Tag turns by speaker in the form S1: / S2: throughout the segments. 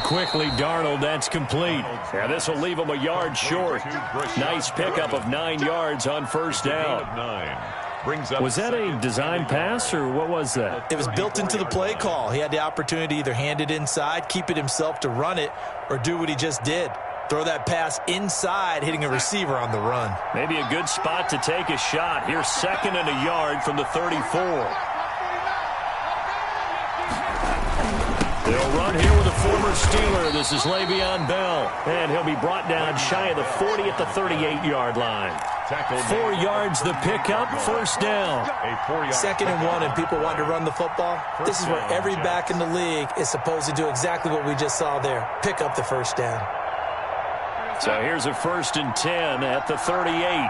S1: quickly, Darnold. That's complete. And this will leave him a yard short. Nice pickup of 9 yards on first down. Was that a design pass, or what was that?
S2: It was built into the play call. He had the opportunity to either hand it inside, keep it himself to run it, or do what he just did. Throw that pass inside, hitting a receiver on the run.
S1: Maybe a good spot to take a shot. Here's 2nd and a yard from the 34. They'll run here with a former Steeler. This is Le'Veon Bell. And he'll be brought down shy of the 40 at the 38-yard line. 4 yards the pickup, first down.
S2: 2nd and 1, and people want to run the football. This is where every back in the league is supposed to do exactly what we just saw there. Pick up the first down.
S1: So here's a 1st and 10 at the 38.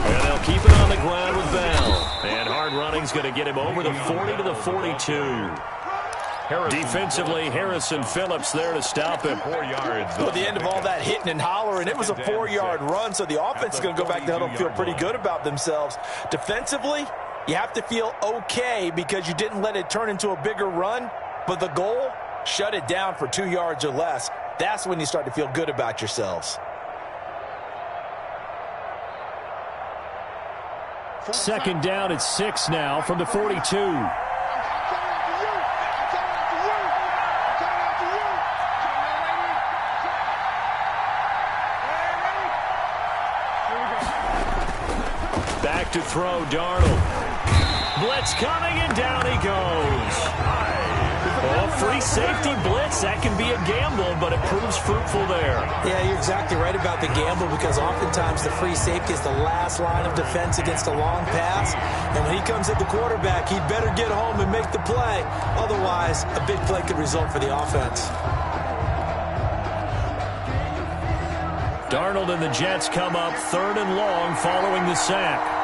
S1: And they'll keep it on the ground with Bell. And hard running's going to get him over the 40 to the 42. Defensively, Harrison Phillips there to stop him. 4 yards.
S2: At the end of all that hitting and hollering, it was a 4-yard run, so the offense is going to go back to huddle and feel pretty good about themselves. Defensively, you have to feel okay because you didn't let it turn into a bigger run, but the goal, shut it down for 2 yards or less. That's when you start to feel good about yourselves.
S1: 2nd down at 6 now from the 42. Back to throw, Darnold. Blitz coming, and down he goes. Oh, free safety blitz. That can be a gamble, but it proves fruitful there.
S2: Yeah, you're exactly right about the gamble because oftentimes the free safety is the last line of defense against a long pass. And when he comes at the quarterback, he'd better get home and make the play. Otherwise, a big play could result for the offense.
S1: Darnold and the Jets come up 3rd and long following the sack.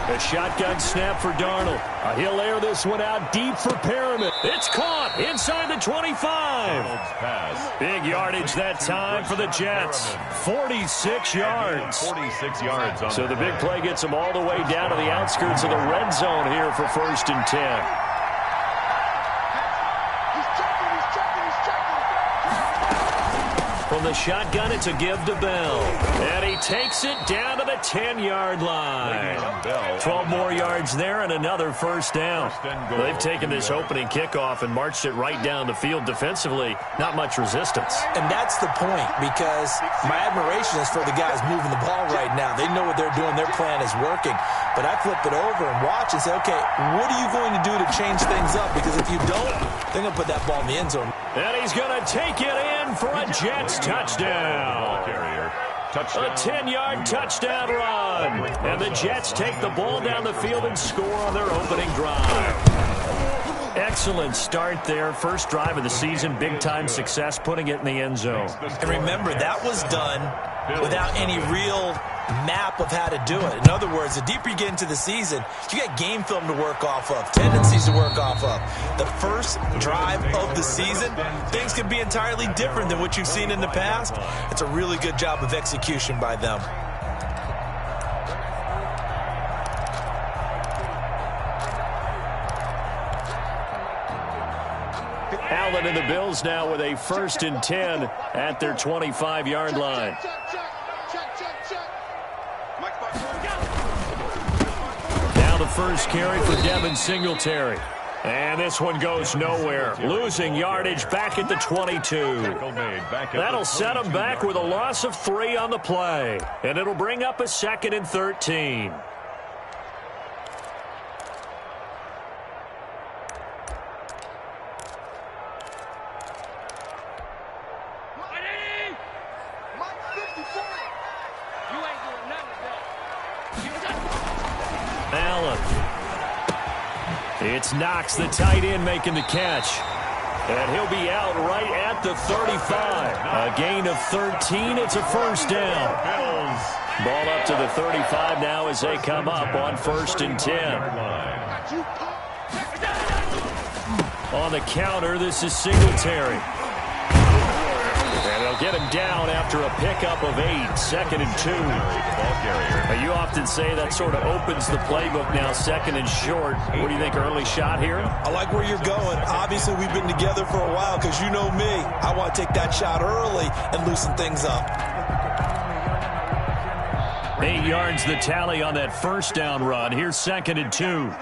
S1: A shotgun snap for Darnold. He'll air this one out deep for Perriman. It's caught inside the 25. Big yardage that time for the Jets. 46 yards.
S3: 46 yards.
S1: So the big play gets them all the way down to the outskirts of the red zone here for 1st and 10. From the shotgun, it's a give to Bell. And he takes it down to the 10-yard line. 12 more yards there and another first down. They've taken this opening kickoff and marched it right down the field defensively. Not much resistance.
S2: And that's the point, because my admiration is for the guys moving the ball right now. They know what they're doing. Their plan is working. But I flip it over and watch and say, okay, what are you going to do to change things up? Because if you don't, they're going to put that ball in the end zone.
S1: And he's going to take it in for a Jets touchdown. A 10-yard touchdown run. And the Jets take the ball down the field and score on their opening drive. Excellent start there. First drive of the season. Big-time success putting it in the end zone.
S2: And remember, that was done without any real map of how to do it. In other words, the deeper you get into the season, you got game film to work off of, tendencies to work off of. The first drive of the season, things can be entirely different than what you've seen in the past. It's a really good job of execution by them.
S1: Allen and the Bills now with a 1st and 10 at their 25-yard line. Now the first carry for Devin Singletary. And this one goes nowhere. Losing yardage back at the 22. That'll set them back with a loss of 3 on the play. And it'll bring up a 2nd and 13. Allen. It's Knox, the tight end, making the catch. And he'll be out right at the 35. A gain of 13. It's a first down. Ball up to the 35 now as they come up on 1st and 10. On the counter, this is Singletary. And they'll get him down after a pickup of 8, 2nd and 2. Now, you often say that sort of opens the playbook now, 2nd and short. What do you think, early shot here?
S2: I like where you're going. Obviously, we've been together for a while because you know me. I want to take that shot early and loosen things up.
S1: 8 yards the tally on that first down run. Here's 2nd and 2.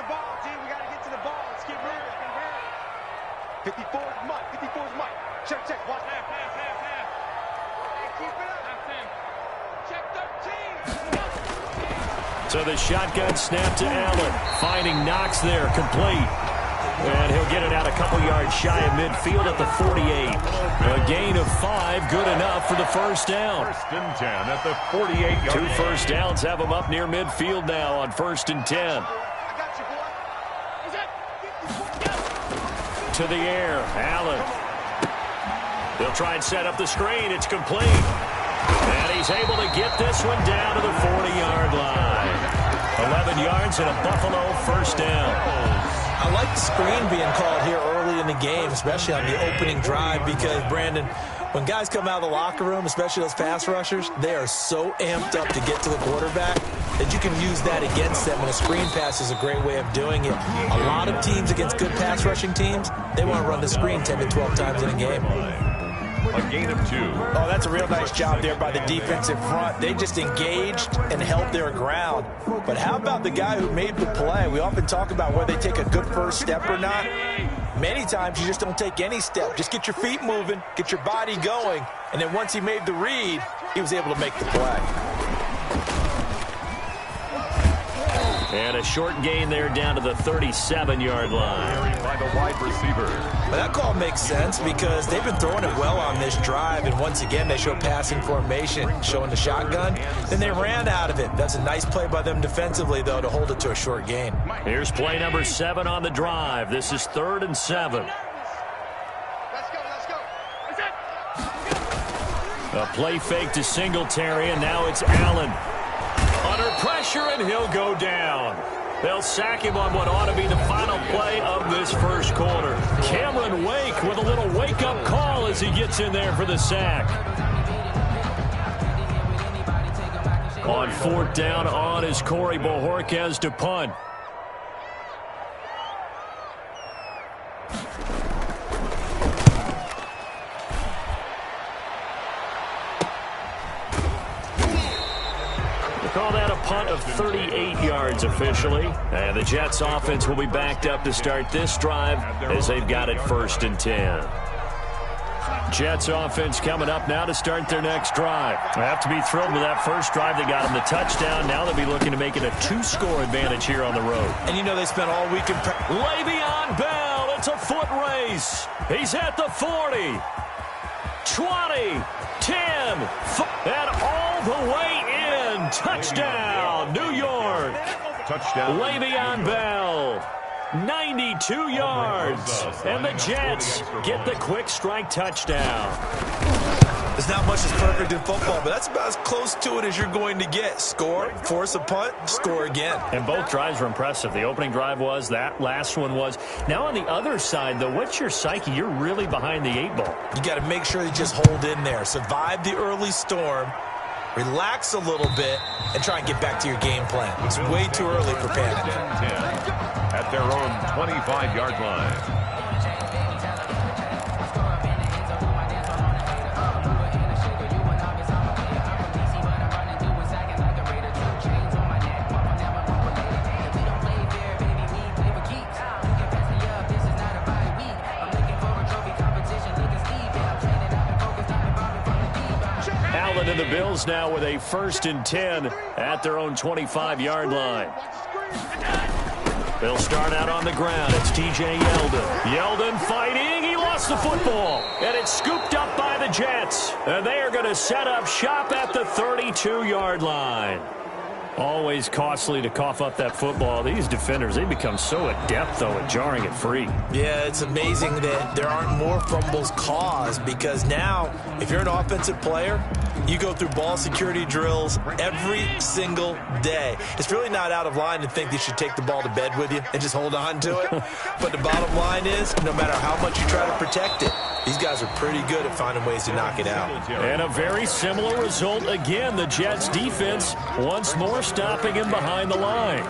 S3: 54 is Mike. 54 is Mike. Check, check. Watch. Half. Keep it up. Check 13.
S1: So the shotgun snap to Allen. Finding Knox there, complete. And he'll get it out a couple yards shy of midfield at the 48. A gain of 5, good enough for the first down.
S4: 1st and 10 at the 48-yard
S1: 2 first downs have him up near midfield now on 1st and 10. To the air, Allen. They'll try and set up the screen. It's complete. And he's able to get this one down to the 40-yard line. 11 yards and a Buffalo first down.
S2: I like the screen being called here early in the game, especially on the opening drive, because, Brandon, when guys come out of the locker room, especially those pass rushers, they are so amped up to get to the quarterback that you can use that against them, and a screen pass is a great way of doing it. A lot of teams against good pass rushing teams, they want to run the screen 10 to 12 times in a game.
S4: A gain of 2.
S2: Oh, that's a real nice job there by the defensive front. They just engaged and held their ground. But how about the guy who made the play? We often talk about whether they take a good first step or not. Many times you just don't take any step. Just get your feet moving, get your body going, and then once he made the read, he was able to make the play.
S1: And a short gain there down to the 37-yard line.
S4: By the wide receiver.
S2: Well, that call makes sense because they've been throwing it well on this drive, and once again they show passing formation, showing the shotgun. Then they ran out of it. That's a nice play by them defensively, though, to hold it to a short gain.
S1: Here's play number 7 on the drive. This is 3rd and 7.
S3: Let's go.
S1: A play fake to Singletary, and now it's Allen. Under pressure, and he'll go down. They'll sack him on what ought to be the final play of this first quarter. Cameron Wake with a little wake-up call as he gets in there for the sack. On 4th down, on is Corey Bojorquez to punt. Call that a punt of 38 yards officially. And the Jets offense will be backed up to start this drive as they've got it 1st and 10. Jets offense coming up now to start their next drive. They have to be thrilled with that first drive. They got them the touchdown. Now they'll be looking to make it a 2-score advantage here on the road.
S2: And you know they spent all week in
S1: Le'Veon Bell. It's a foot race. He's at the 40, 20, 10, and all the way in. Touchdown, New York.
S4: Touchdown.
S1: Le'Veon Bell. 92 yards. And the Jets get the quick strike touchdown.
S2: There's not much that's perfect in football, but that's about as close to it as you're going to get. Score, force a punt, score again.
S1: And both drives were impressive. The opening drive was, that last one was. Now on the other side, though, what's your psyche? You're really behind the 8 ball.
S2: You got to make sure you just hold in there. Survive the early storm, relax a little bit, and try and get back to your game plan. It's way too early for panic.
S4: At their own 25-yard line.
S1: And the Bills now with a 1st and 10 at their own 25-yard line. They'll start out on the ground. It's T.J. Yeldon. Yeldon fighting. He lost the football. And it's scooped up by the Jets. And they are going to set up shop at the 32-yard line. Always costly to cough up that football. These defenders, they become so adept, though, at jarring it free.
S2: Yeah, it's amazing that there aren't more fumbles caused, because now, if you're an offensive player, you go through ball security drills every single day. It's really not out of line to think you should take the ball to bed with you and just hold on to it. But the bottom line is, no matter how much you try to protect it, these guys are pretty good at finding ways to knock it out.
S1: And a very similar result again. The Jets defense once more stopping him behind the line.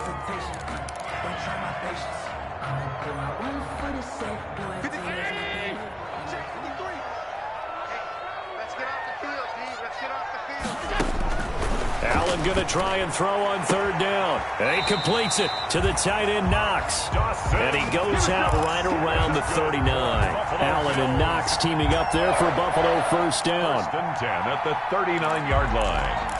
S1: Allen going to try and throw on third down. And he completes it to the tight end, Knox. And he goes out right around the 39. Allen and Knox teaming up there for Buffalo first down.
S4: First and 10 at the 39-yard line.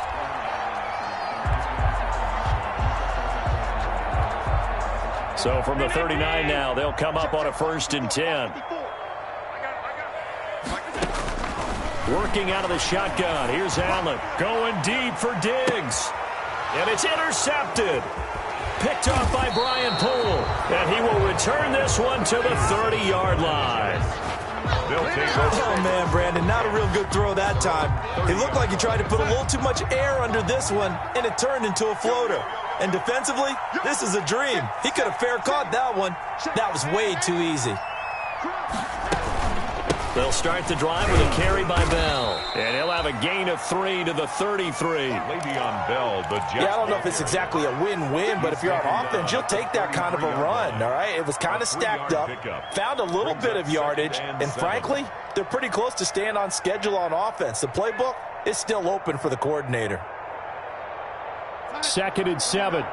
S1: So from the 39 now, they'll come up on a first and 10. Working out of the shotgun. Here's Allen going deep for Diggs. And it's intercepted. Picked off by Brian Poole. And he will return this one to the 30-yard line.
S2: Oh, man, Brandon, not a real good throw that time. It looked like he tried to put a little too much air under this one, and it turned into a floater. And defensively, this is a dream. He could have fair caught that one. That was way too easy.
S1: They'll start the drive with a carry by Bell. And he'll have a gain of 3 to the 33.
S4: Le'Veon Bell, the Jets.
S2: Yeah, I don't know if it's exactly a win-win, but if you're on offense, you'll take that kind of a run, all right? It was kind of stacked up, found a little bit of yardage, and frankly, they're pretty close to staying on schedule on offense. The playbook is still open for the coordinator.
S1: 2nd and 7.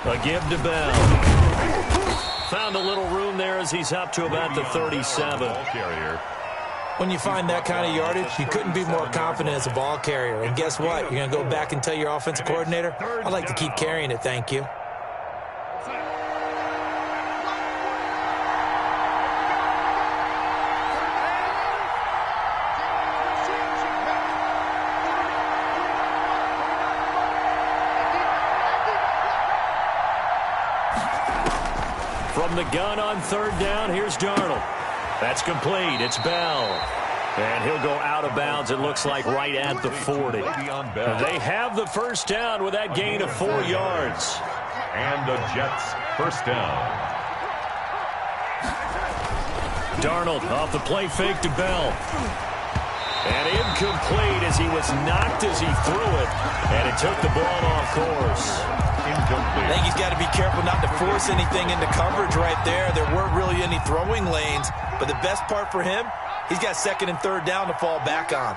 S1: A give to Bell. Found a little room there as he's up to about the 37.
S2: When you find that kind of yardage, you couldn't be more confident as a ball carrier. And guess what? You're going to go back and tell your offensive coordinator, I'd like to keep carrying it, thank you.
S1: From the gun on third down, here's Darnold. That's complete. It's Bell. And he'll go out of bounds, it looks like, right at the 40. They have the first down with that gain of 4 yards.
S4: And the Jets first down.
S1: Darnold off the play fake to Bell. And incomplete as he was knocked as he threw it. And it took the ball off course.
S4: Incomplete.
S2: I think he's got to be careful not to force anything into coverage right there. There weren't really any throwing lanes. But the best part for him, he's got 2nd and 3rd down to fall back on.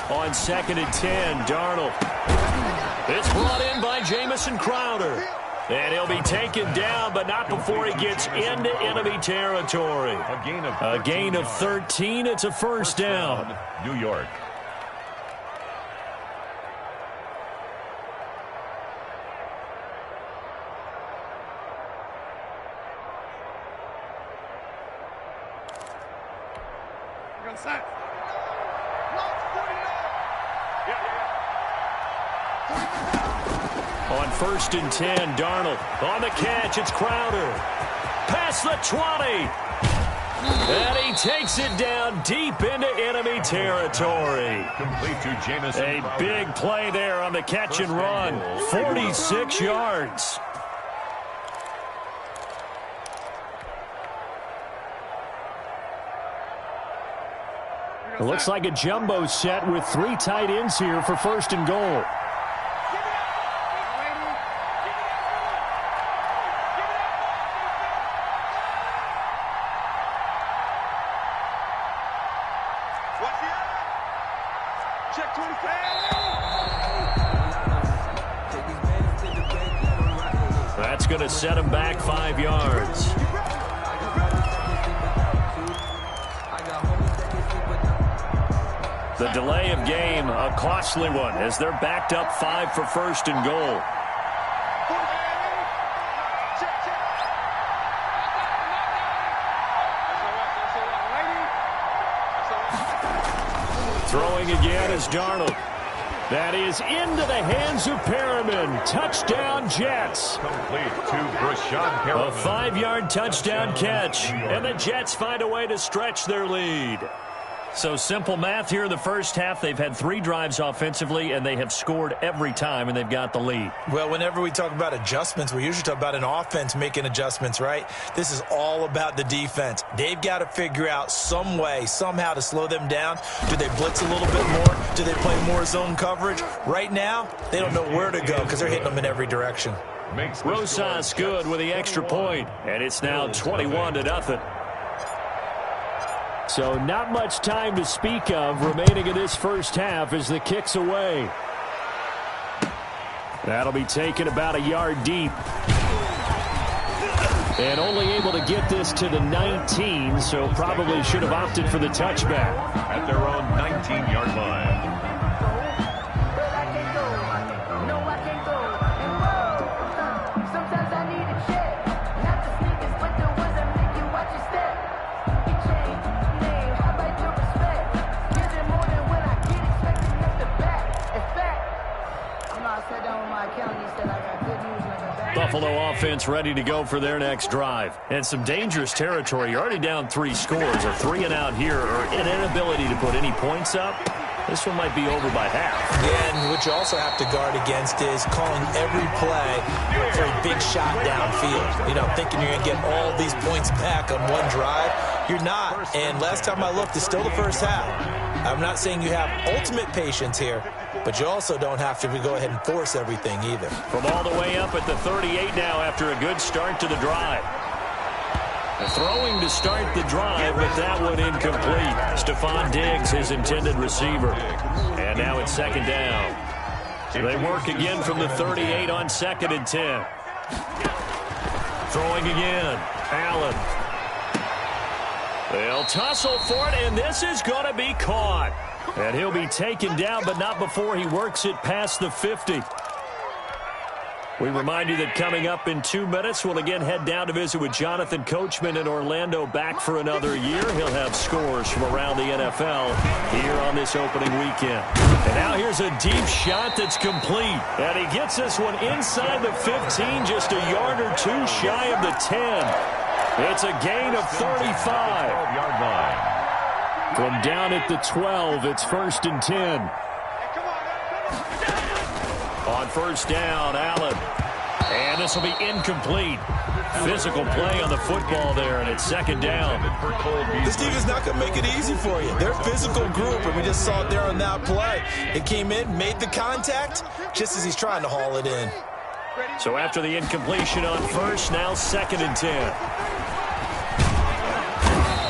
S1: On 2nd and 10, Darnold. It's brought in by Jamison Crowder. And he'll be taken down, but not before he gets into enemy territory. A gain of 13. It's a first down.
S4: New York.
S1: On 1st and 10, Darnold. On the catch, it's Crowder. Past the 20. And he takes it down deep into enemy territory.
S4: Complete to Jamison.
S1: A big play there on the catch and run. 46 yards. It looks like a jumbo set with 3 tight ends here for 1st and goal. That's going to set him back 5 yards. The delay of game, a costly one, as they're backed up 5 for first and goal. Throwing again is Darnold. That is into the hands of Perriman. Touchdown, Jets.
S4: Complete to Brashad Perriman.
S1: A 5-yard touchdown catch, and the Jets find a way to stretch their lead. So simple math here in the first half. They've had 3 drives offensively, and they have scored every time, and they've got the lead.
S2: Well, whenever we talk about adjustments, we usually talk about an offense making adjustments, right? This is all about the defense. They've got to figure out some way, somehow to slow them down. Do they blitz a little bit more? Do they play more zone coverage? Right now, they don't know where to go because they're hitting them in every direction.
S1: Rosas good with the extra point, and it's now 21-0. So not much time to speak of remaining in this first half as the kick's away. That'll be taken about a yard deep. And only able to get this to the 19, so probably should have opted for the touchback.
S4: At their own 19-yard line.
S1: Buffalo offense ready to go for their next drive. And some dangerous territory. You're already down 3 scores. A 3 and out here, or an inability to put any points up. This one might be over by half.
S2: Yeah, and what you also have to guard against is calling every play for a big shot downfield. You know, thinking you're going to get all these points back on one drive. You're not. And last time I looked, it's still the first half. I'm not saying you have ultimate patience here, but you also don't have to go ahead and force everything either.
S1: From all the way up at the 38 now after a good start to the drive. Throwing to start the drive, but that one incomplete. Stephon Diggs, his intended receiver. And now it's second down. They work again from the 38 on 2nd and 10. Throwing again. Allen. They'll tussle for it, and this is going to be caught. And he'll be taken down, but not before he works it past the 50. We remind you that coming up in 2 minutes, we'll again head down to visit with Jonathan Coachman in Orlando, back for another year. He'll have scores from around the NFL here on this opening weekend. And now here's a deep shot that's complete. And he gets this one inside the 15, just a yard or 2 shy of the 10. It's a gain of 35.
S4: 12-yard line.
S1: From down at the 12, it's 1st and 10. On first down, Allen. And this will be incomplete. Physical play on the football there, and it's 2nd down.
S2: This defense is not going to make it easy for you. They're a physical group, and we just saw it there on that play. It came in, made the contact, just as he's trying to haul it in.
S1: So after the incompletion on first, now 2nd and 10.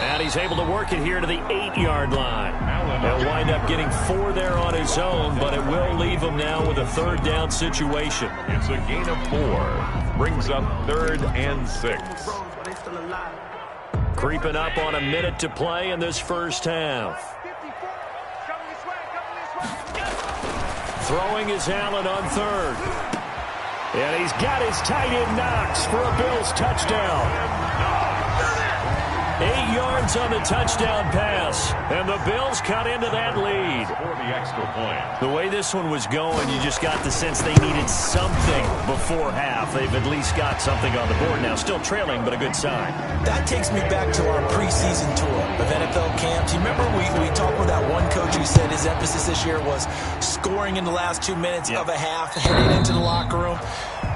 S1: And he's able to work it here to the 8-yard line. He'll wind up getting 4 there on his own, but it will leave him now with a 3rd down situation.
S4: It's a gain of 4. Brings up 3rd and 6.
S1: Creeping up on a minute to play in this first half. Throwing is Allen on 3rd. And he's got his tight end Knox for a Bills touchdown. 8 yards on the touchdown pass, and the Bills cut into that lead.
S4: For the extra point.
S1: The way this one was going, you just got the sense they needed something before half. They've at least got something on the board now. Still trailing, but a good sign.
S2: That takes me back to our preseason tour of NFL camps. You remember we talked with that one coach who said his emphasis this year was scoring in the last 2 minutes of a half, heading into the locker room.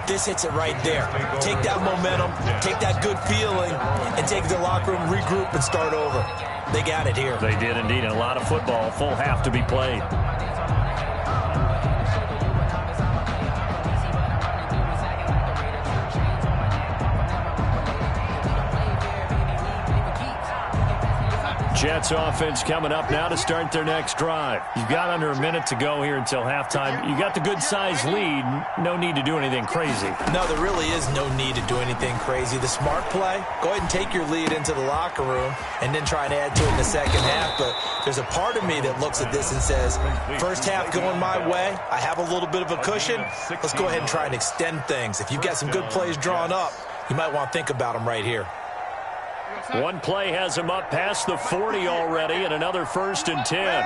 S2: This hits it right there. Take that momentum, take that good feeling, and take it to the locker room, regroup, and start over. They got it here.
S1: They did indeed. A lot of football, full half to be played. Jets offense coming up now to start their next drive. You've got under a minute to go here until halftime. You got the good-sized lead. No need to do anything crazy.
S2: No, there really is no need to do anything crazy. The smart play, go ahead and take your lead into the locker room and then try and add to it in the second half. But there's a part of me that looks at this and says, first half going my way, I have a little bit of a cushion. Let's go ahead and try and extend things. If you've got some good plays drawn up, you might want to think about them right here.
S1: One play has him up past the 40 already, and another 1st and 10.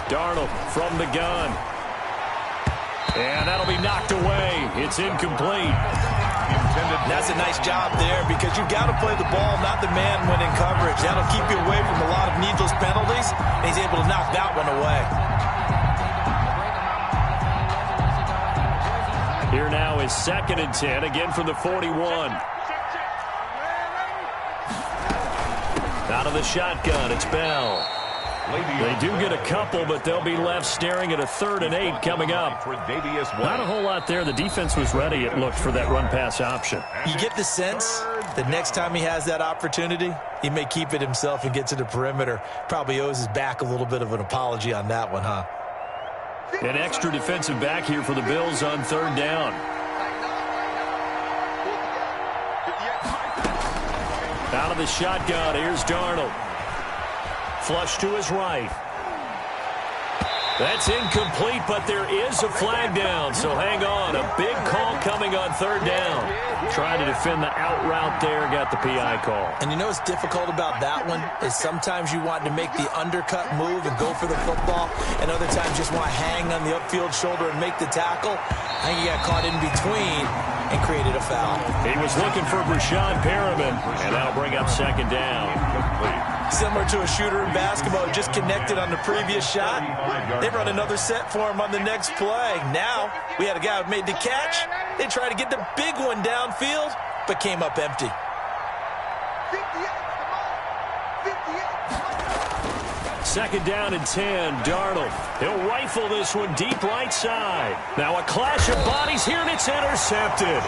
S1: Darnold from the gun. And that'll be knocked away. It's incomplete.
S2: That's a nice job there because you've got to play the ball, not the man when in coverage. That'll keep you away from a lot of needless penalties, and he's able to knock that one away.
S1: Here now is 2nd and 10, again from the 41. Out of the shotgun, it's Bell. They do get a couple, but they'll be left staring at a 3rd and 8 coming up. Not a whole lot there. The defense was ready, it looked, for that run-pass option.
S2: You get the sense that next time he has that opportunity, he may keep it himself and get to the perimeter. Probably owes his back a little bit of an apology on that one, huh?
S1: An extra defensive back here for the Bills on 3rd down. Out of the shotgun, here's Darnold. Flush to his right. That's incomplete, but there is a flag down, so hang on. A big call coming on 3rd down. Trying to defend the out route there, got the PI call.
S2: And you know what's difficult about that one is sometimes you want to make the undercut move and go for the football, and other times just want to hang on the upfield shoulder and make the tackle. I think he got caught in between and created a foul.
S1: He was looking for Brashad Perriman, and that'll bring up 2nd down.
S2: Similar to a shooter in basketball, just connected on the previous shot. They run another set for him on the next play. Now, we had a guy who made the catch. They tried to get the big one downfield, but came up empty.
S1: 2nd down and 10, Darnold. He'll rifle this one deep right side. Now a clash of bodies here, and it's intercepted.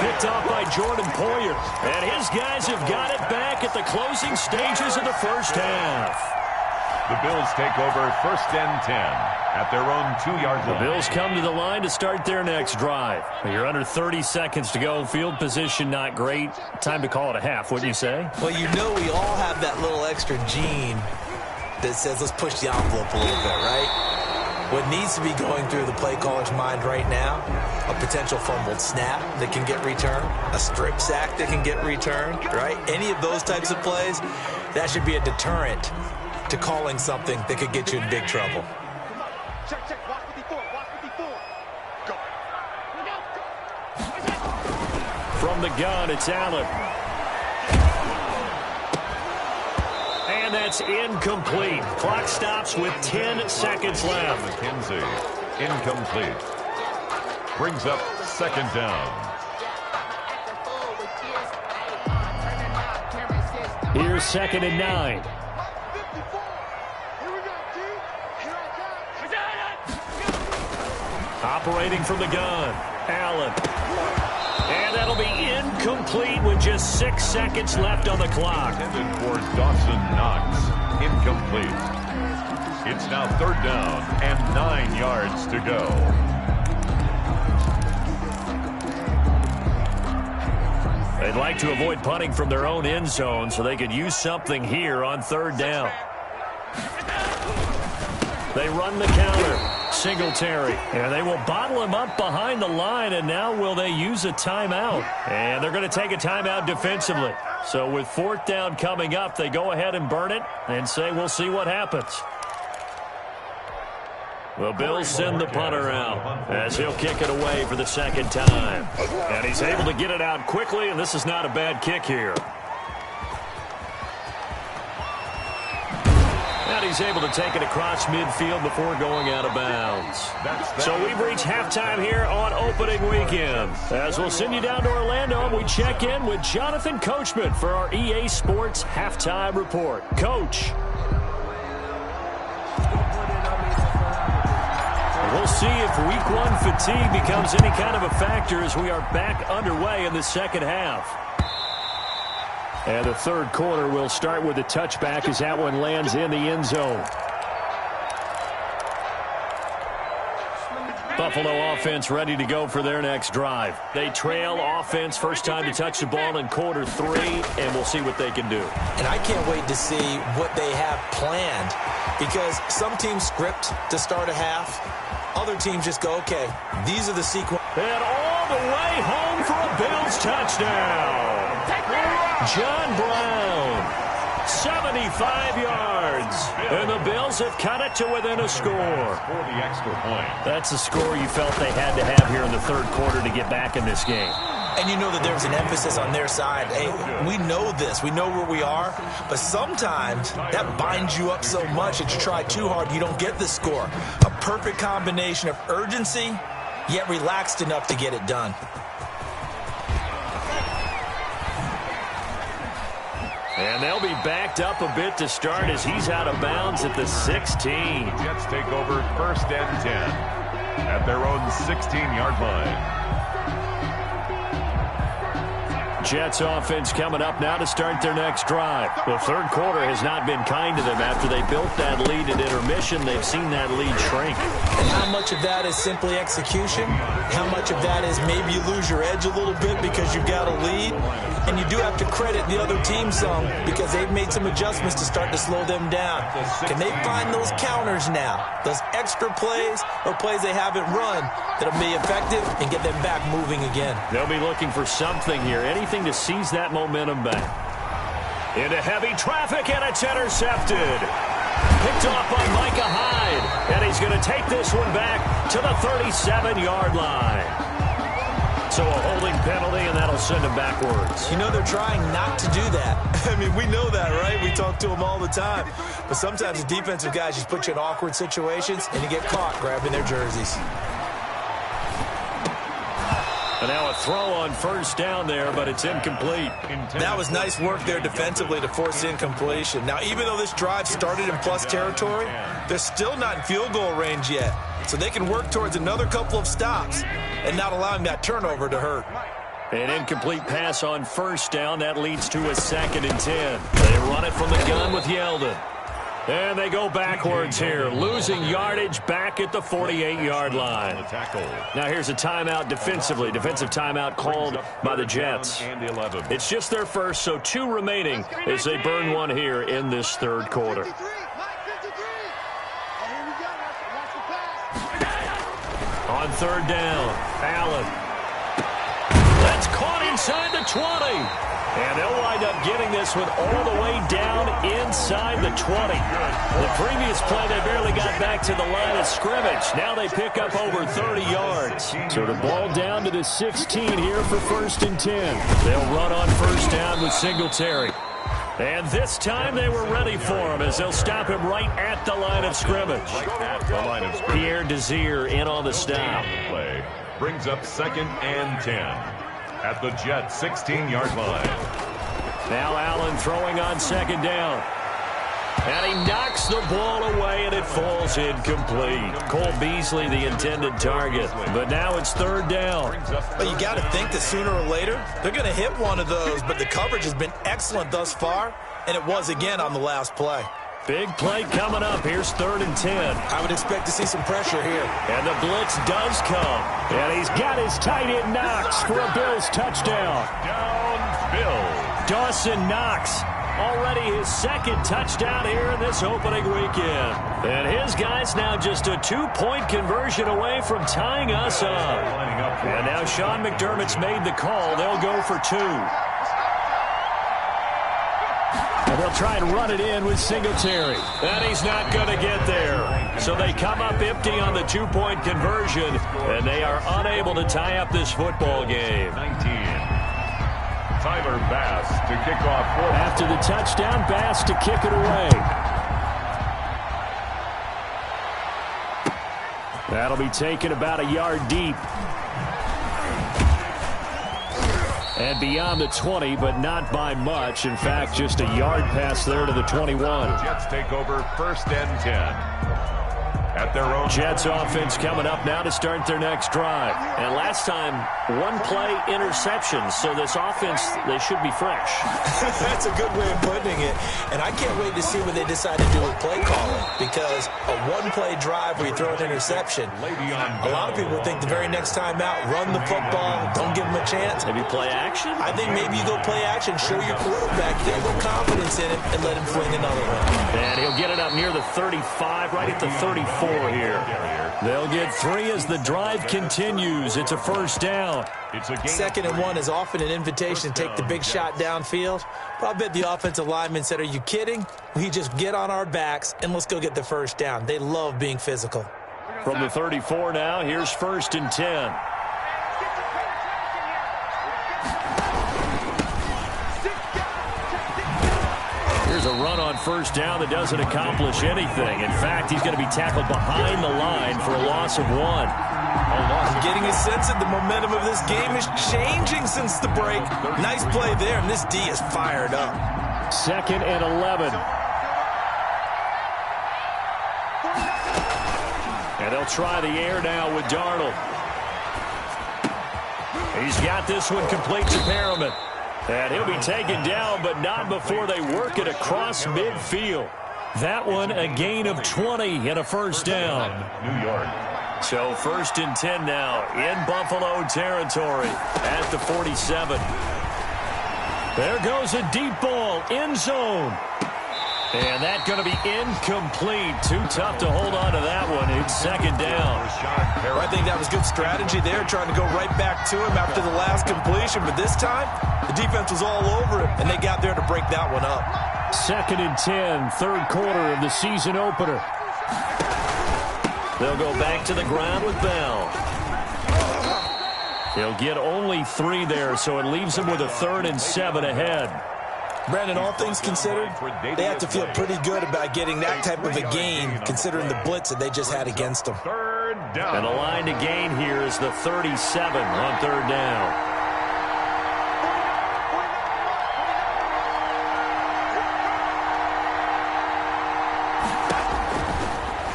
S1: Picked off by Jordan Poyer. And his guys have got it back at the closing stages of the first half.
S4: The Bills take over 1st and 10 at their own 2-yard line.
S1: The Bills come to the line to start their next drive. You're under 30 seconds to go. Field position not great. Time to call it a half, wouldn't you say?
S2: Well, you know we all have that little extra gene that says let's push the envelope a little bit, right? What needs to be going through the play caller's mind right now, a potential fumbled snap that can get returned, a strip sack that can get returned, right? Any of those types of plays, that should be a deterrent to calling something that could get you in big trouble.
S3: Check, watch 54, watch 54. Go.
S1: From the gun, it's Allen. And that's incomplete. Clock stops with 10 seconds left.
S4: McKenzie, incomplete. Brings up 2nd down.
S1: Here's 2nd and 9.
S3: 54. Here we go, T. Here I come.
S1: Operating from the gun, Allen. And that'll be incomplete with just 6 seconds left on the clock.
S4: Intended for Dawson Knox. Incomplete. It's now 3rd down and 9 yards to go.
S1: They'd like to avoid punting from their own end zone so they could use something here on 3rd down. They run the counter. Singletary. And they will bottle him up behind the line, and now will they use a timeout? And they're going to take a timeout defensively. So with 4th down coming up, they go ahead and burn it and say we'll see what happens. The Bills send the punter out as he'll kick it away for the 2nd time. And he's able to get it out quickly, and this is not a bad kick here. And he's able to take it across midfield before going out of bounds. So we've reached halftime here on opening weekend. As we'll send you down to Orlando, we check in with Jonathan Coachman for our EA Sports Halftime Report. Coach. We'll see if week one fatigue becomes any kind of a factor as we are back underway in the second half. And the third quarter will start with a touchback as that one lands in the end zone. Buffalo offense ready to go for their next drive. They trail offense, first time to touch the ball in quarter 3, and we'll see what they can do.
S2: And I can't wait to see what they have planned, because some teams script to start a half. Other teams just go, okay, these are the sequence.
S1: And all the way home for a Bills touchdown. John Brown. 75 yards. And the Bills have cut it to within a score.
S4: For the extra point.
S1: That's the score you felt they had to have here in the third quarter to get back in this game.
S2: And you know that there's an emphasis on their side. Hey, we know this. We know where we are. But sometimes that binds you up so much that you try too hard, you don't get the score. A perfect combination of urgency, yet relaxed enough to get it done.
S1: And they'll be backed up a bit to start as he's out of bounds at the 16.
S4: Jets take over first and 10 at their own 16-yard line.
S1: Jets offense coming up now to start their next drive. The third quarter has not been kind to them. After they built that lead at intermission, they've seen that lead shrink.
S2: And how much of that is simply execution? How much of that is maybe you lose your edge a little bit because you've got a lead? And you do have to credit the other team some because they've made some adjustments to start to slow them down. Can they find those counters now? Those extra plays or plays they haven't run that'll be effective and get them back moving again?
S1: They'll be looking for something here, anything to seize that momentum back. Into heavy traffic, and it's intercepted. Picked off by Micah Hyde, and he's going to take this one back to the 37-yard line. So a holding penalty, and that'll send him backwards.
S2: You know, they're trying not to do that. I mean, we know that, right? We talk to them all the time. But sometimes the defensive guys just put you in awkward situations, and you get caught grabbing their jerseys.
S1: And now a throw on first down there, but it's incomplete.
S2: That was nice work there defensively to force incompletion. Now, even though this drive started in plus territory, they're still not in field goal range yet. So they can work towards another couple of stops and not allowing that turnover to hurt.
S1: An incomplete pass on first down. That leads to a 2nd and 10. They run it from the gun with Yeldon. And they go backwards here, losing yardage back at the 48-yard line. Now here's a timeout defensively. Defensive timeout called by the Jets. It's just their first, so 2 remaining as they burn one here in this third quarter. On third down, Allen. That's caught inside the 20. And they'll wind up getting this one all the way down inside the 20. The previous play, they barely got back to the line of scrimmage. Now they pick up over 30 yards. So the ball down to the 16 here for 1st and 10. They'll run on first down with Singletary. And this time they were ready for him as they'll stop him right at the line of scrimmage. Pierre Desir in on the stop.
S4: Play brings up 2nd and 10 at the Jets 16-yard line.
S1: Now Allen throwing on 2nd down. And he knocks the ball away, and it falls incomplete. Cole Beasley, the intended target. But now it's 3rd down.
S2: But you got to think that sooner or later, they're going to hit one of those. But the coverage has been excellent thus far, and it was again on the last play.
S1: Big play coming up. Here's 3rd and 10.
S2: I would expect to see some pressure here.
S1: And the blitz does come. And he's got his tight end Knox for a Bills touchdown.
S4: Down, Bills.
S1: Dawson Knox. Already his 2nd touchdown here in this opening weekend. And his guys now just a 2-point conversion away from tying us up. And now Sean McDermott's made the call. They'll go for 2. And they'll try and run it in with Singletary. And he's not going to get there. So they come up empty on the 2-point conversion. And they are unable to tie up this football game.
S4: 19. Tyler Bass to kick off.
S1: After the touchdown, Bass to kick it away. That'll be taken about a yard deep. And beyond the 20, but not by much. In fact, just a yard pass there to the 21.
S4: Jets take over 1st and 10. at their own.
S1: Jets offense coming up now to start their next drive. And last time, one-play interception. So this offense, they should be fresh.
S2: That's a good way of putting it. And I can't wait to see what they decide to do with play calling. Because a one-play drive where you throw an interception, a lot of people think the very next time out, run the football, don't give them a chance.
S1: Maybe play action?
S2: I think maybe you go play action, show your quarterback, get a little confidence in him, and let him fling another one.
S1: And he'll get it up near the 35, right at the 34 here. They'll get 3 as the drive continues. It's a first down.
S4: It's a
S2: 2nd and 1 is often an invitation to take the big shot downfield. But I bet the offensive linemen said, are you kidding? We just get on our backs and let's go get the first down. They love being physical.
S1: From the 34 now, here's 1st and 10. Here's a run on first down that doesn't accomplish anything. In fact, he's going to be tackled behind the line for a loss of 1.
S2: I'm getting a sense that the momentum of this game is changing since the break. Nice play there, and this D is fired up.
S1: 2nd and 11. And they'll try the air now with Darnold. He's got this one complete to Perriman. And he'll be taken down, but not before they work it across midfield. That one a gain of 20 and a first down.
S4: New York.
S1: So 1st and 10 now in Buffalo territory at the 47. There goes a deep ball, end zone. And that's going to be incomplete. Too tough to hold on to that one. It's 2nd down.
S2: I think that was good strategy there, trying to go right back to him after the last completion. But this time, the defense was all over him, and they got there to break that one up.
S1: 2nd and 10, 3rd quarter of the season opener. They'll go back to the ground with Bell. He'll get only 3 there, so it leaves him with a 3rd and 7 ahead.
S2: Brandon, all things considered, they have to feel pretty good about getting that type of a gain, considering the blitz that they just had against them.
S4: 3rd down.
S1: And the line to gain here is the 37 on 3rd down.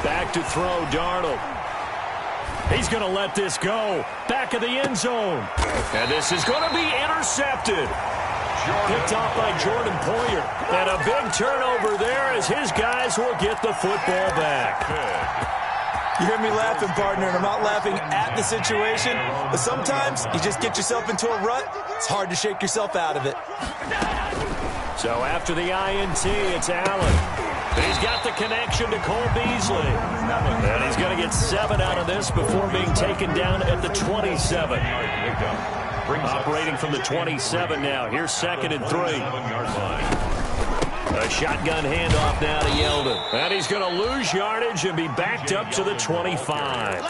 S1: Back to throw, Darnold. He's going to let this go. Back of the end zone. And this is going to be intercepted. Picked off by Jordan Poyer. And a big turnover there as his guys will get the football back.
S2: You hear me laughing, partner, and I'm not laughing at the situation, but sometimes you just get yourself into a rut. It's hard to shake yourself out of it.
S1: So after the INT, it's Allen. He's got the connection to Cole Beasley. And he's going to get 7 out of this before being taken down at the 27. Operating from the 27 now. Here's 2nd and 3. A shotgun handoff now to Yeldon. And he's going to lose yardage and be backed up to the 25.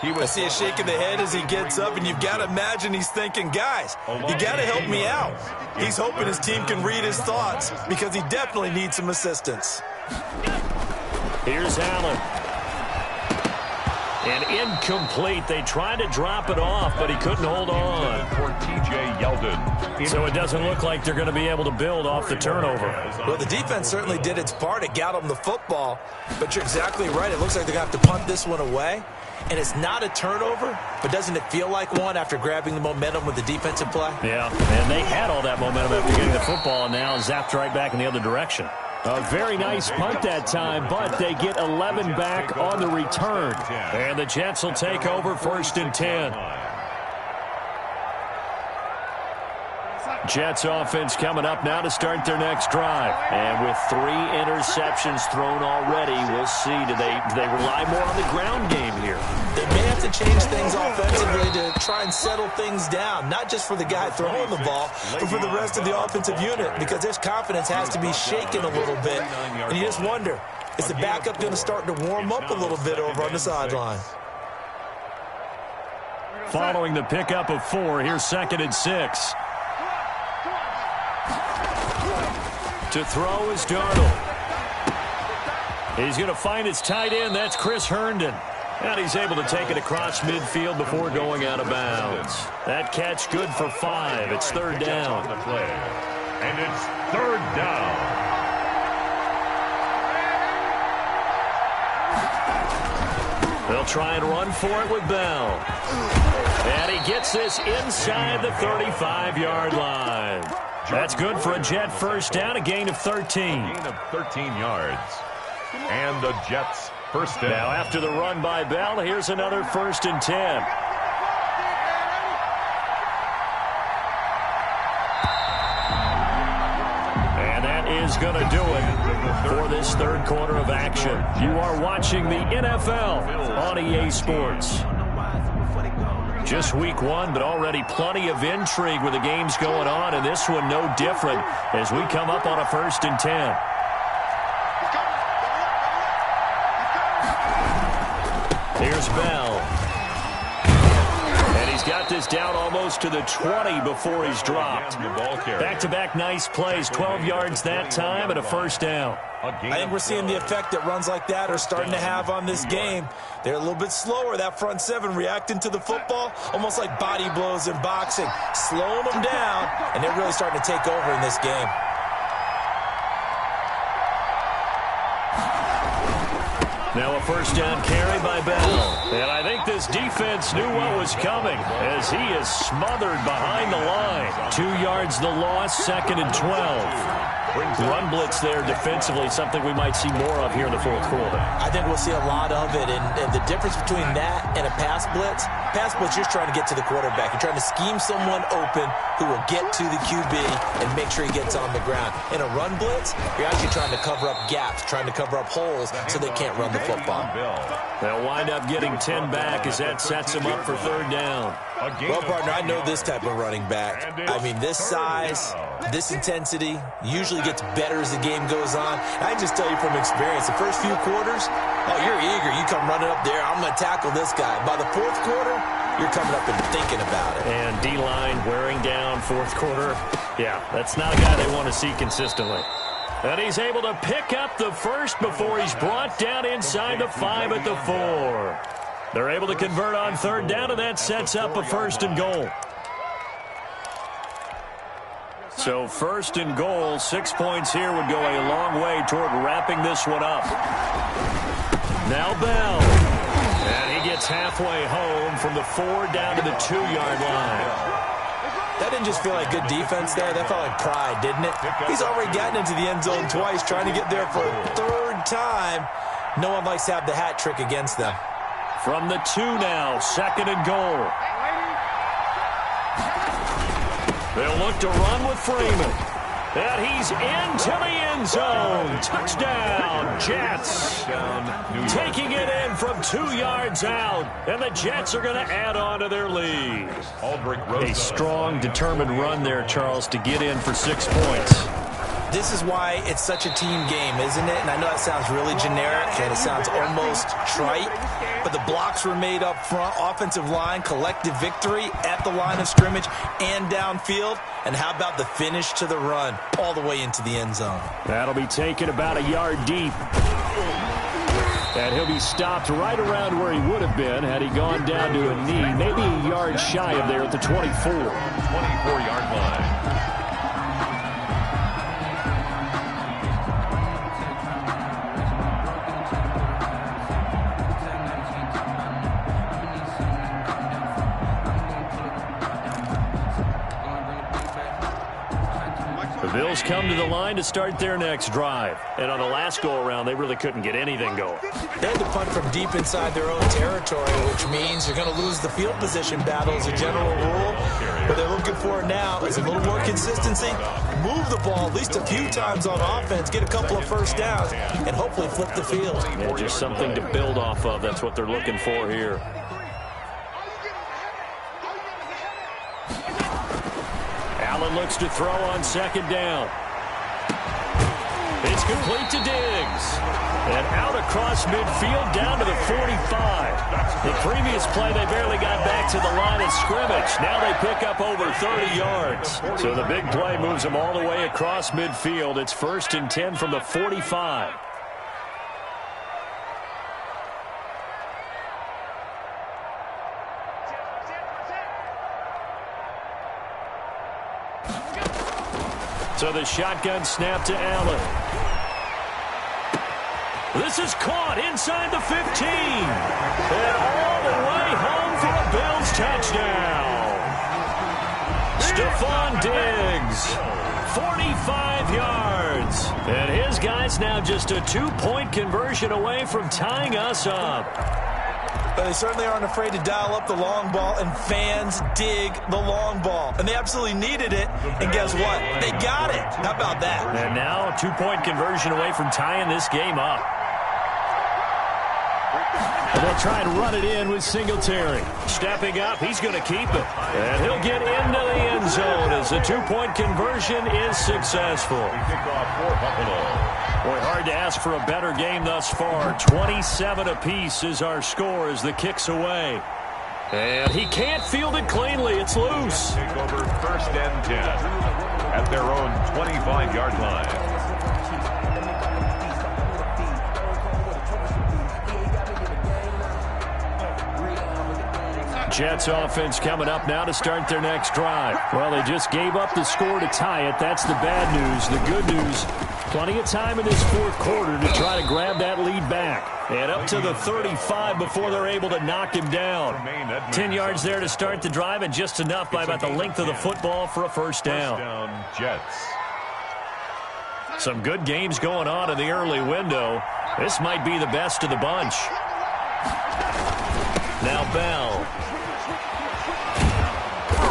S2: I see a shake of the head as he gets up, and you've got to imagine he's thinking, guys, you got to help me out. He's hoping his team can read his thoughts because he definitely needs some assistance.
S1: Here's Allen. And incomplete. They tried to drop it off, but he couldn't hold on.
S4: For T.J. Yeldon.
S1: So it doesn't look like they're going to be able to build off the turnover.
S2: Well, the defense certainly did its part. It got them the football. But you're exactly right. It looks like they're going to have to punt this one away. And it's not a turnover, but doesn't it feel like one after grabbing the momentum with the defensive play?
S1: Yeah, and they had all that momentum after getting the football, and now zapped right back in the other direction. A very nice punt that time, but they get 11 back on the return. And the Jets will take over 1st and 10. Jets offense coming up now to start their next drive. And with 3 interceptions thrown already, we'll see. Do they rely more on the ground game here?
S2: They may have to change things offensively to try and settle things down, not just for the guy throwing the ball, but for the rest of the offensive unit, because their confidence has to be shaken a little bit. And you just wonder, is the backup going to start to warm up a little bit over on the sideline?
S1: Following the pickup of 4, here's 2nd and 6. To throw is Darnold. He's going to find his tight end. That's Chris Herndon. And he's able to take it across midfield before going out of bounds. That catch good for 5. It's 3rd down.
S4: And it's 3rd down.
S1: They'll try and run for it with Bell. And he gets this inside the 35-yard line. That's good for a Jet first down, a gain of 13.
S4: Gain of 13 yards. And the Jets first down.
S1: Now after the run by Bell, here's another 1st and 10. Is going to do it for this third quarter of action. You are watching the NFL on EA Sports. Just week 1, but already plenty of intrigue with the games going on, and this one no different as we come up on a 1st and 10. Here's Bell. And he's got this down almost to the 20 before he's dropped. Back-to-back nice plays, 12 yards that time and a 1st down.
S2: I think we're seeing the effect that runs like that are starting to have on this game. They're a little bit slower, that front 7, reacting to the football, almost like body blows in boxing, slowing them down, and they're really starting to take over in this game.
S1: Now a 1st down carry by Bell. And I think this defense knew what was coming as he is smothered behind the line. 2 yards the loss, 2nd and 12. Run blitz there defensively, something we might see more of here in the 4th quarter.
S2: I think we'll see a lot of it, and the difference between that and a pass blitz, you're just trying to get to the quarterback. You're trying to scheme someone open who will get to the QB and make sure he gets on the ground. In a run blitz, you're actually trying to cover up gaps, trying to cover up holes so they can't run the football.
S1: They'll wind up getting 10 back as that sets them up for 3rd down.
S2: Well, partner, I know this type of running back. I mean, this size, this intensity usually gets better as the game goes on. And I just tell you from experience, the first few quarters, oh, you're eager. You come running up there, I'm going to tackle this guy. By the 4th quarter, you're coming up and thinking about it.
S1: And D-line wearing down 4th quarter. Yeah, that's not a guy they want to see consistently. And he's able to pick up the 1st before he's brought down inside the 5 at the 4. They're able to convert on 3rd down, and that sets up a 1st and goal. So 1st and goal, 6 points here would go a long way toward wrapping this one up. Now Bell. And he gets halfway home from the 4 down to the 2-yard line.
S2: That didn't just feel like good defense there. That felt like pride, didn't it? He's already gotten into the end zone twice, trying to get there for a 3rd time. No one likes to have the hat trick against them.
S1: From the 2 now, 2nd and goal. They'll look to run with Freeman. And he's into the end zone. Touchdown, Jets. Taking it in from 2 yards out. And the Jets are going to add on to their lead. A strong, determined run there, Charles, to get in for 6 points.
S2: This is why it's such a team game, isn't it? And I know that sounds really generic and it sounds almost trite, but the blocks were made up front, offensive line, collective victory at the line of scrimmage and downfield. And how about the finish to the run all the way into the end zone?
S1: That'll be taken about a yard deep. And he'll be stopped right around where he would have been had he gone down to a knee, maybe a yard shy of there at the 24.
S4: 24-yard line.
S1: The Bills come to the line to start their next drive. And on the last go-around, they really couldn't get anything going.
S2: They had to punt from deep inside their own territory, which means you're going to lose the field position battle as a general rule. What they're looking for now is a little more consistency, move the ball at least a few times on offense, get a couple of 1st downs, and hopefully flip the field.
S1: Yeah, just something to build off of. That's what they're looking for here. Allen looks to throw on 2nd down. It's complete to Diggs. And out across midfield down to the 45. The previous play, they barely got back to the line of scrimmage. Now they pick up over 30 yards. So the big play moves them all the way across midfield. It's 1st and 10 from the 45. So the shotgun snap to Allen. This is caught inside the 15. And all the way home for a Bills touchdown. Stephon Diggs, 45 yards. And his guy's now just a 2-point conversion away from tying us up.
S2: But they certainly aren't afraid to dial up the long ball, and fans dig the long ball. And they absolutely needed it, and guess what? They got it. How about that?
S1: And now a 2-point conversion away from tying this game up. And they'll try and run it in with Singletary. Stepping up, he's going to keep it. And he'll get into the end zone as the 2-point conversion is successful. Boy, hard to ask for a better game thus far. 27 apiece is our score as the kick's away. And he can't field it cleanly. It's loose.
S4: Take over 1st and 10 at their own 25-yard line.
S1: Jets offense coming up now to start their next drive. Well, they just gave up the score to tie it. That's the bad news. The good news, plenty of time in this fourth quarter to try to grab that lead back. And up to the 35 before they're able to knock him down. 10 yards there to start the drive, and just enough by about the length of the football for a first down.
S4: Jets.
S1: Some good games going on in the early window. This might be the best of the bunch. Now Bell.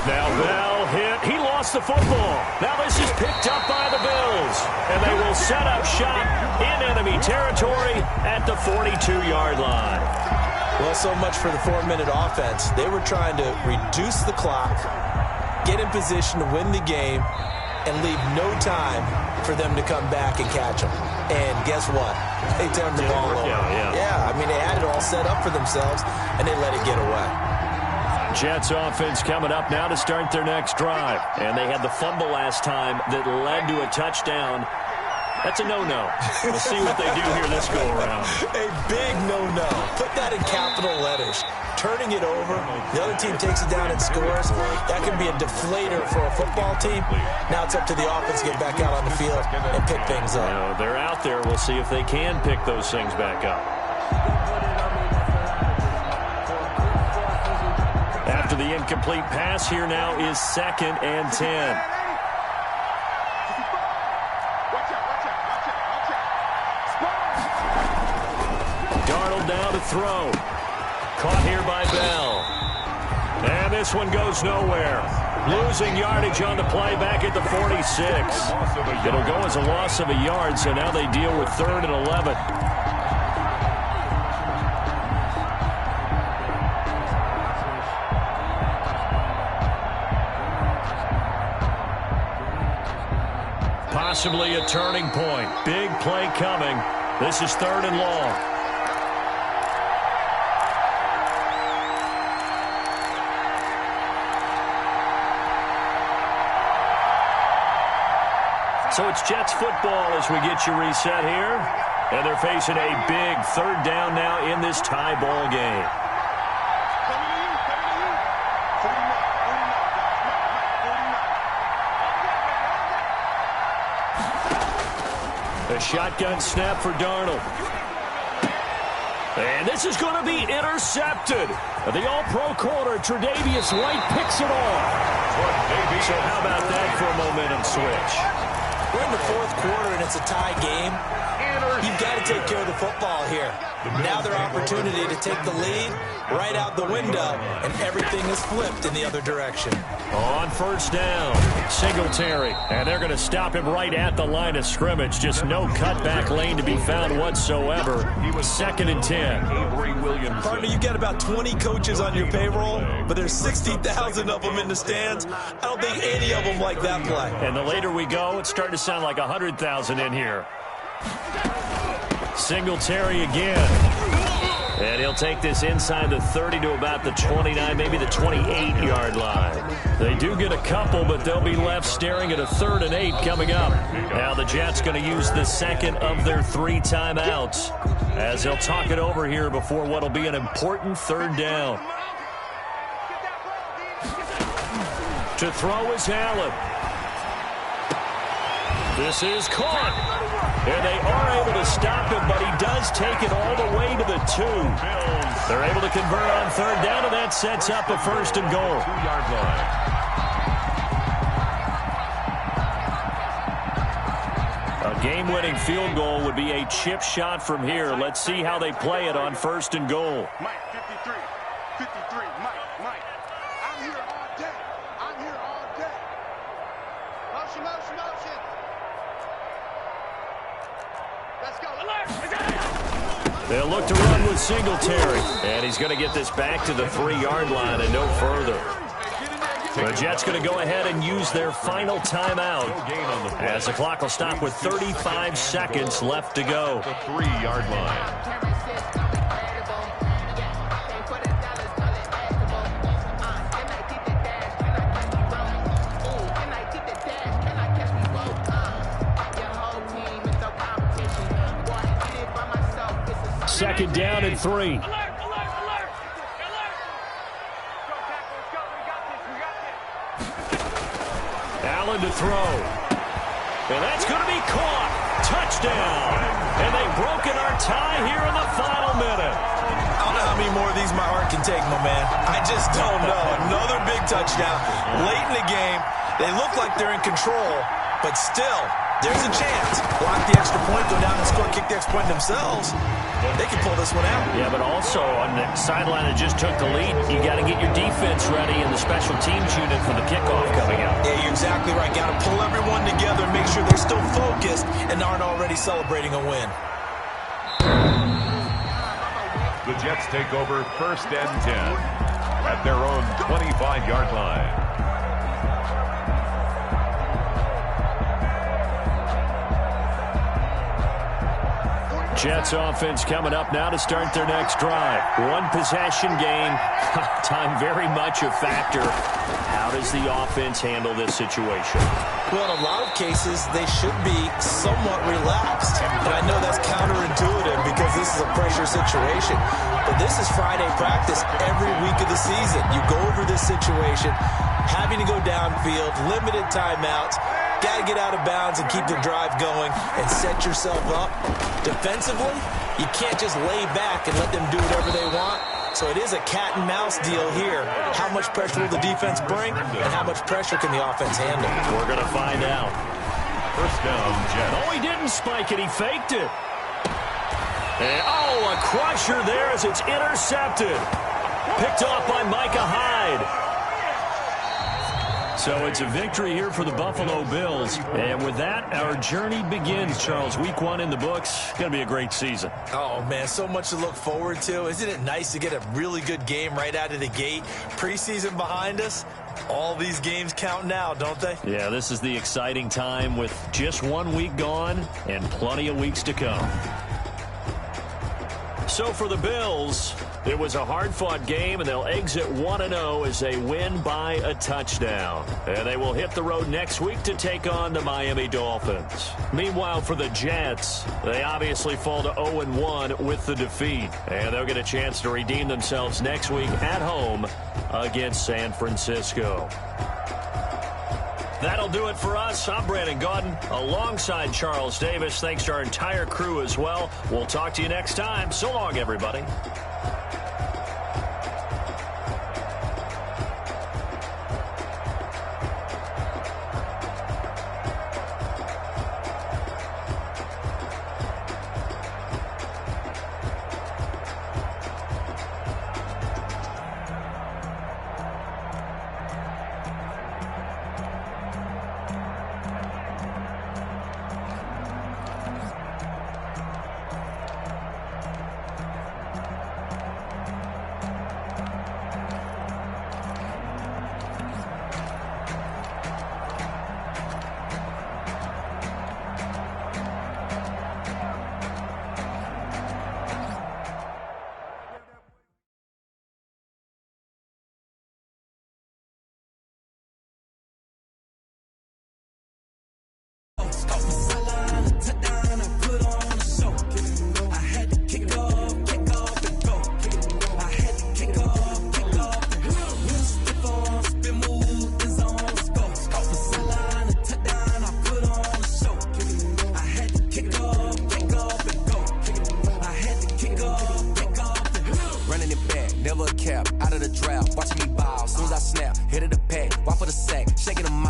S1: Now Bell hit. He lost the football. Now this is picked up by the Bills. And they will set up shop in enemy territory at the 42-yard line.
S2: Well, so much for the 4-minute offense. They were trying to reduce the clock, get in position to win the game, and leave no time for them to come back and catch them. And guess what? They turned the ball over. Yeah, I mean, they had it all set up for themselves, and they let it get away.
S1: Jets offense coming up now to start their next drive. And they had the fumble last time that led to a touchdown. That's a no-no. We'll see what they do here this go-around.
S2: A big no-no. Put that in capital letters. Turning it over, the other team takes it down and scores. That can be a deflator for a football team. Now it's up to the offense to get back out on the field and pick things up.
S1: You know, they're out there. We'll see if they can pick those things back up. After the incomplete pass, here now is 2nd and 10. Darnold now to throw. Caught here by Bell. And this one goes nowhere. Losing yardage on the play back at the 46. It'll go as a loss of a yard, so now they deal with 3rd and 11. Possibly a turning point. Big play coming. This is 3rd and long. So it's Jets football as we get you reset here. And they're facing a big 3rd down now in this tie ball game. A shotgun snap for Darnold. And this is going to be intercepted. The all-pro corner, Tre'Davious White, picks it off. So how about that for a momentum switch?
S2: We're in the 4th quarter, and it's a tie game. You've got to take care of the football here. Now their opportunity to take the lead right out the window, and everything is flipped in the other direction.
S1: On 1st down, Singletary. And they're going to stop him right at the line of scrimmage. Just no cutback lane to be found whatsoever. 2nd and 10.
S2: Partner, you got about 20 coaches on your payroll, but there's 60,000 of them in the stands. I don't think any of them like that play.
S1: And the later we go, it's starting to sound like 100,000 in here. Singletary again. And he'll take this inside the 30 to about the 29, maybe the 28-yard line. They do get a couple, but they'll be left staring at a 3rd and 8 coming up. Now the Jets going to use the 2nd of their 3 timeouts as they'll talk it over here before what will be an important 3rd down. To throw is Allen. This is caught. And they are able to stop him, but he does take it all the way to the 2. They're able to convert on third down, and that sets up a first and goal.
S4: 2-yard line.
S1: A game-winning field goal would be a chip shot from here. Let's see how they play it on first and goal.
S3: Mike, 53. 53. Mike. I'm here all day. I'm here all day. Motion. Let's go. Alert.
S1: They'll look to run with Singletary. And he's going to get this back to the 3-yard line and no further. The Jets going to go ahead and use their final timeout as the clock will stop with 35 seconds left to go.
S4: The 3-yard line.
S1: Second down and 3. Allen to throw. And that's going to be caught. Touchdown. And they've broken our tie here in the final minute.
S2: I don't know how many more of these my heart can take, my man. I just don't know. Another big touchdown. Late in the game, they look like they're in control, but still, there's a chance. Block the extra point, go down and score, kick the extra point themselves. They can pull this one out.
S1: Yeah, but also on the sideline that just took the lead, you got to get your defense ready and the special teams unit for the kickoff coming up.
S2: Yeah, you're exactly right. Got to pull everyone together and make sure they're still focused and aren't already celebrating a win.
S4: The Jets take over first and 10 at their own 25-yard line.
S1: Jets offense coming up now to start their next drive. One possession game. Time very much a factor. How does the offense handle this situation?
S2: Well, in a lot of cases, they should be somewhat relaxed. And I know that's counterintuitive because this is a pressure situation. But this is Friday practice every week of the season. You go over this situation, having to go downfield, limited timeouts, got to get out of bounds and keep the drive going and set yourself up. Defensively, you can't just lay back and let them do whatever they want. So it is a cat and mouse deal here. How much pressure will the defense bring, and how much pressure can the offense handle?
S1: We're going to find out.
S4: First down, Jets.
S1: Oh, he didn't spike it. He faked it. And, oh, a crusher there as it's intercepted. Picked off by Micah Hyde. So it's a victory here for the Buffalo Bills. And with that, our journey begins, Charles. Week 1 in the books. Going to be a great season.
S2: Oh, man, so much to look forward to. Isn't it nice to get a really good game right out of the gate? Preseason behind us. All these games count now, don't they?
S1: Yeah, this is the exciting time with just 1 week gone and plenty of weeks to come. So for the Bills, it was a hard-fought game, and they'll exit 1-0 as they win by a touchdown. And they will hit the road next week to take on the Miami Dolphins. Meanwhile, for the Jets, they obviously fall to 0-1 with the defeat. And they'll get a chance to redeem themselves next week at home against San Francisco. That'll do it for us. I'm Brandon Gaudin alongside Charles Davis. Thanks to our entire crew as well. We'll talk to you next time. So long, everybody.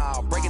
S5: style. Break